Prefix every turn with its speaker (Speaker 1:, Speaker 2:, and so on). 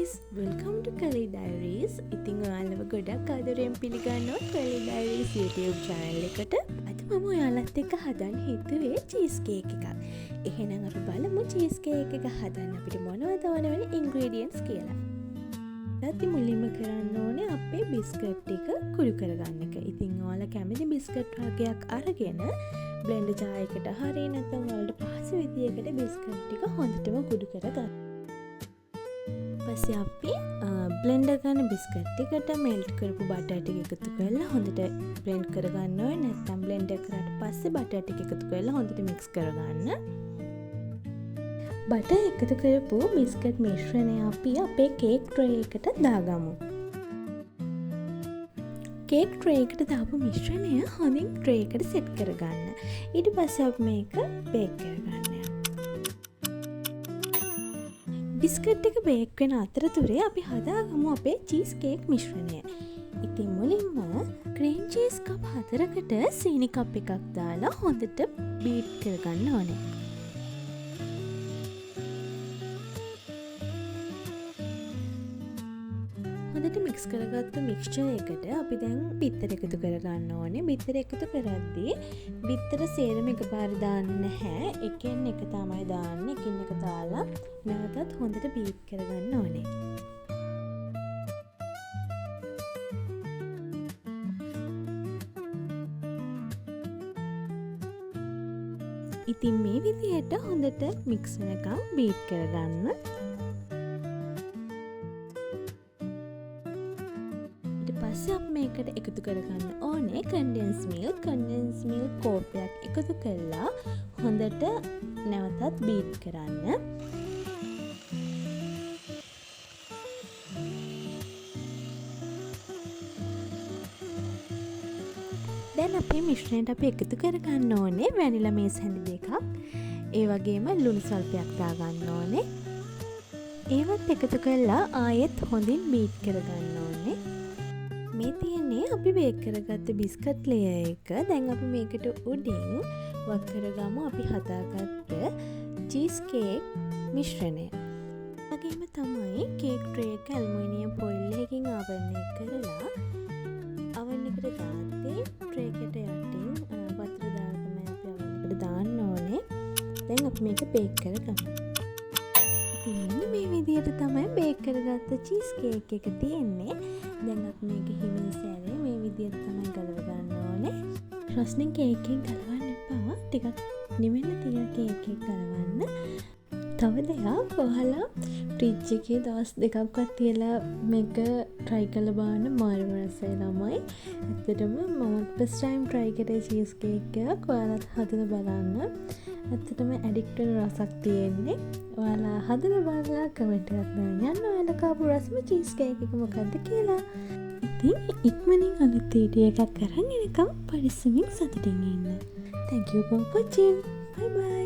Speaker 1: guys, welcome to Curly Diaries. ඉතින් ඔයාලව ගොඩක් ආදරයෙන් පිළිගන්නවා Curly Diaries YouTube channel එකට. අද මම ඔයාලත් එක්ක හදන්න හිතුවේ cheese cake එකක්. එහෙනම් අපි බලමු cheese cake එක හදන්න අපිට මොනවද ඕන වෙන ingredients කියලා. ඊට මුලින්ම කරන්න ඕනේ අපේ බිස්කට් ටික කුඩු කරගන්න එක. ඉතින් ඔයාලා කැමති බිස්කට් වර්ගයක් අරගෙන බ්ලෙන්ඩර් ජාර් එකට හරි නැත්නම් ඔයාලට පහසු විදියකට බිස්කට් ටික හොඳටම කුඩු කරගන්න. පස්සේ අපි බ්ලෙන්ඩර් කරන බිස්කට් එකට මෙල්ට් කරපු බටර් ටික එකතු කරලා හොඳට බ්ලෙන්ඩ් කරගන්න ඕනේ. නැත්නම් බ්ලෙන්ඩර් කරාට පස්සේ බටර් ටික එකතු කරලා හොඳට මික්ස් කරගන්න. බටර් එකතු කරපු බිස්කට් මිශ්‍රණය අපි අපේ කේක් ට්‍රේ එකට දාගමු. කේක් ට්‍රේ එකට දාපු මිශ්‍රණය හොඳින් ට්‍රේ එකට සෙට් කරගන්න. ඊට පස්සේ අපි මේක බේක් කරගන්න. බිස්කට් එක බේක් වෙන අතරතුරේ අපි හදාගමු අපේ චීස් කේක් මිශ්‍රණය. ඉතින් මුලින්ම ක්‍රීම් චීස් කප් 4කට සීනි කප් එකක් දාලා හොඳට බීට් කරගන්න ඕනේ. හොඳට මික්ස් කරගත්තු මික්ස්චර් එකට අපි දැන් බිත්තර එකතු කරගන්න ඕනේ. බිත්තර එකතු කරද්දී බිත්තර සේරම එකපාර දාන්න නැහැ. එකෙන් එක තමයි දාන්නේ. එකින් එක දාලා නැවතත් හොඳට බීට් කරගන්න ඕනේ. ඉතින් මේ විදිහට හොඳට මික්ස් වෙනකම් බීට් කරගන්න. පස්සේ අපි මේකට එකතු කරගන්න ඕනේ කන්ඩෙන්ස් මිල්ක්. කන්ඩෙන්ස් මිල්ක් කෝප්පයක් එකතු කරලා හොඳට නැවතත් බීට් කරන්න. දැන් අපේ මිශ්‍රණයට අපි එකතු කරගන්න ඕනේ වැනිලා මේස් හැඳි දෙකක්. ඒ වගේම ලුණු සල්පයක් දාගන්න ඕනේ. ඒවත් එකතු කරලා ආයෙත් හොඳින් බීට් කරගන්න ඕනේ. මේ තියෙන්නේ අපි බේක් කරගත්ත බිස්කට් ලේයර් එක. දැන් අපි මේකට උඩින් වක් කරගමු අපි හදාගත්ත චීස් කේක් මිශ්‍රණය. වගේම තමයි කේක් ට්‍රේ එක ඇලුමිනියම් ෆොයිල් එකකින් ආවරණය කරලා oven එකට දාද්දී ට්‍රේ එකට යටින් වතුර දාලා තමයි අපි oven එකට දාන්න ඕනේ. දැන් අපි මේක බේක් කරගමු. ඉතින් මේ විදිහට තමයි බේක් කරගත්ත චීස් කේක් එක තියෙන්නේ. දැන් අපි මේක හිමින් සැරේ මේ විදිහට තමයි ගලව ගන්න ඕනේ. රස්නින් කේක් එක ගලවන්න එපා. ටිකක් නිවෙන්න තියෙන කේක් එක ගලවන්න. තව දෙයක් ඔයාලා ෆ්‍රිජ් එකේ දවස් දෙකක්වත් තියලා මේක try කරලා බලන්න මාරම රසයි ළමයි. ඇත්තටම මම first time try කරේ චීස් කේක් එකක්. ඔයාලත් හදලා බලන්න. ඇත්තටම ඇඩික්ට් වෙන රසක් තියෙන්නේ. ඔයාලා හදලා බලලා කමෙන්ට් එකක් දාන්න. ඔයාලා කාපු රසම චීස් කේක් එක මොකද්ද කියලා. ඉතින් ඉක්මනින් අලුත් වීඩියෝ එකක් කරන් එනකම් පරිස්සමින් සතුටින් ඉන්න. Thank you for watching. Bye bye.